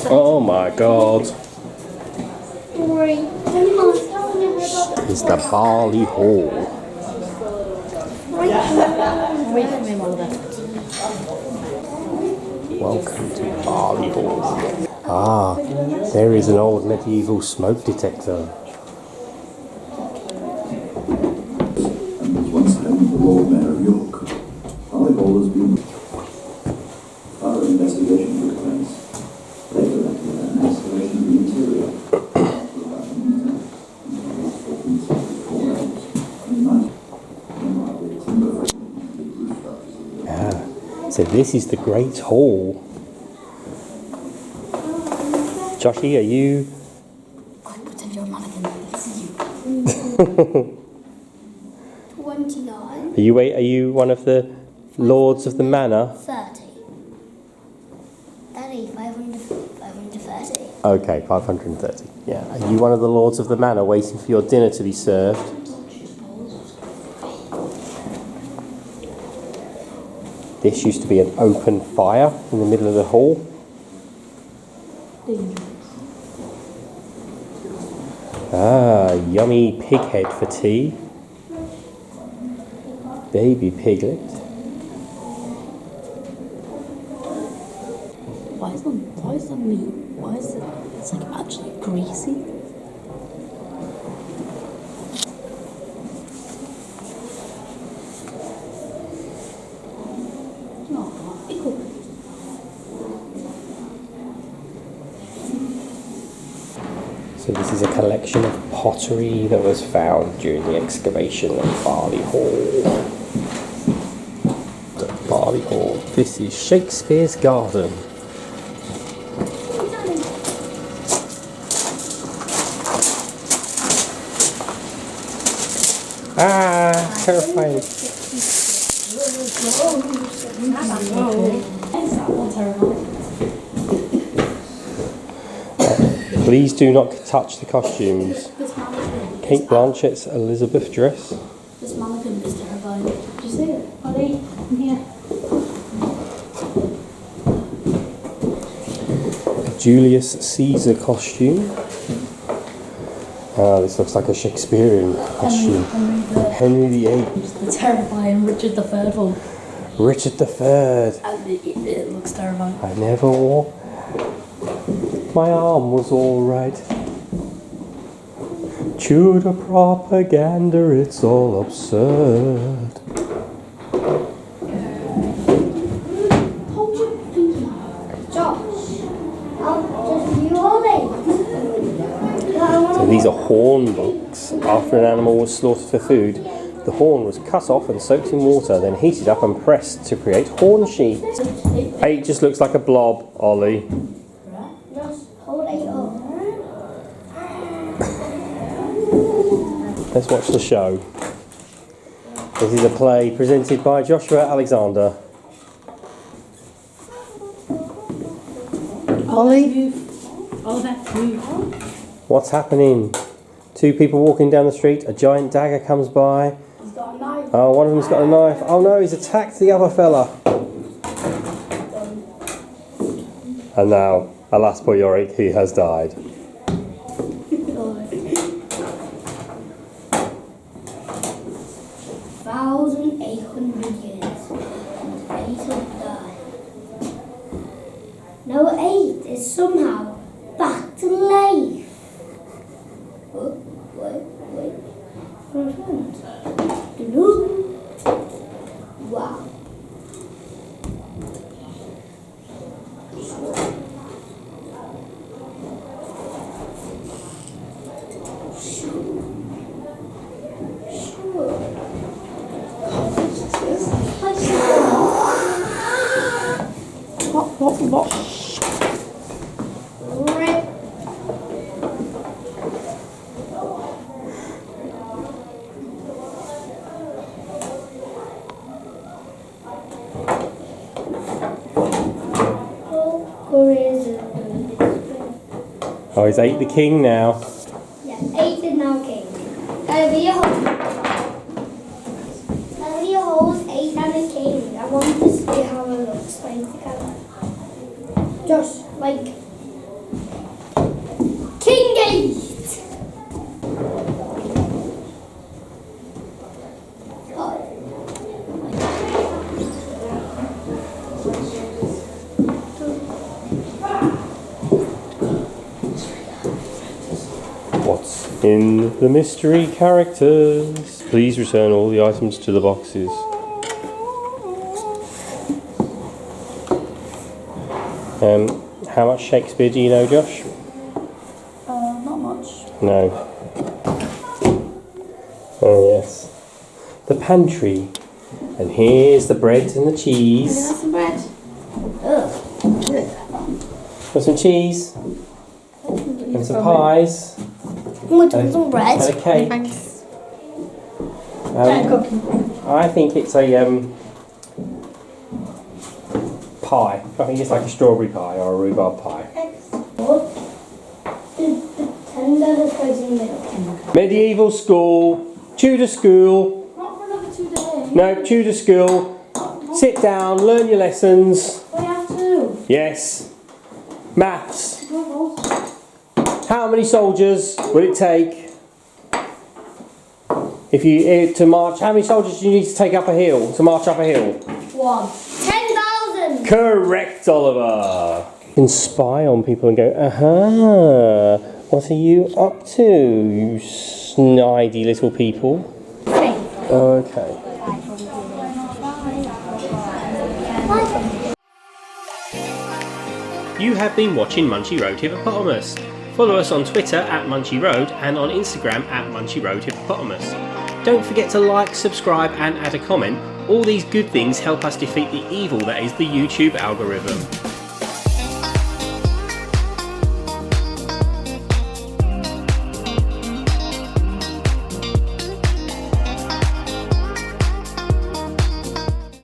Oh my god. It's the Barley Hall. Welcome to Barley Hall. Ah, there is an old medieval smoke detector. Once the Lord Mayor of York, Barley Hall has been. Our investigation took place. They directed an excavation of the interior. So this is the Great Hall. Joshy, are you? I pretend you're a mannequin. This is you. 29. Are you one of the lords of the manor? 30. Daddy, 530. Okay, 530. Yeah. Are you one of the lords of the manor waiting for your dinner to be served? This used to be an open fire in the middle of the hall. Ah, yummy pig head for tea. Baby piglet. Why is the meat? Why is it? It's like actually greasy. So this is a collection of pottery that was found during the excavation of Barley Hall. The Barley Hall. This is Shakespeare's garden. Ah, terrifying. Please do not touch the costumes. Kate Blanchett's Elizabeth dress. This mannequin is terrifying. Did you see it? Ollie, come here. A Julius Caesar costume. Ah, this looks like a Shakespearean costume. Henry VIII. The terrifying Richard III one. Richard III. And it looks terrifying. I never wore. My arm was all right. Tudor propaganda, it's all absurd. So these are horn books. After an animal was slaughtered for food, the horn was cut off and soaked in water, then heated up and pressed to create horn sheets. It just looks like a blob, Ollie. Let's watch the show. This is a play presented by Joshua Alexander. Ollie? What's happening? Two people walking down the street, a giant dagger comes by. He's got a knife. Oh, one of them's got a knife. Oh no, he's attacked the other fella. And now, alas poor Yorick, he has died. 1,800 years. And 8 will die. Now 8 is somehow back to life. Oh, wait. Wow. What? Rip. Oh, he's 8 the king now. Yeah, 8 is now king. That'll be a horse. That'll be a horse, 8 and a king. I want to see how it looks like together. Just like King 8. What's in the mystery characters? Please return all the items to the boxes. How much Shakespeare do you know, Josh? Not much. No. Oh yes. The pantry. And here's the bread and the cheese. Have some bread. Ugh. Got some cheese. And some pies. Want some bread? And a cake. Thanks. I think it's a pie. I think it's like a strawberry pie or a rhubarb pie. The tender that goes in the middle. Medieval school, Tudor school. Not for another 2 days. No, Tudor school. Sit down, learn your lessons. We have to. Yes. Maths. How many soldiers would it take if you to march? How many soldiers do you need to take up a hill to march up a hill? 1. 10,000. Correct, Oliver. You can spy on people and go, aha, what are you up to, you snidey little people? Okay. You have been watching Munchy Road Hippopotamus. Follow us on Twitter at Munchy Road and on Instagram at Munchy Road Hippopotamus. Don't forget to like, subscribe and add a comment. All these good things help us defeat the evil that is the YouTube algorithm.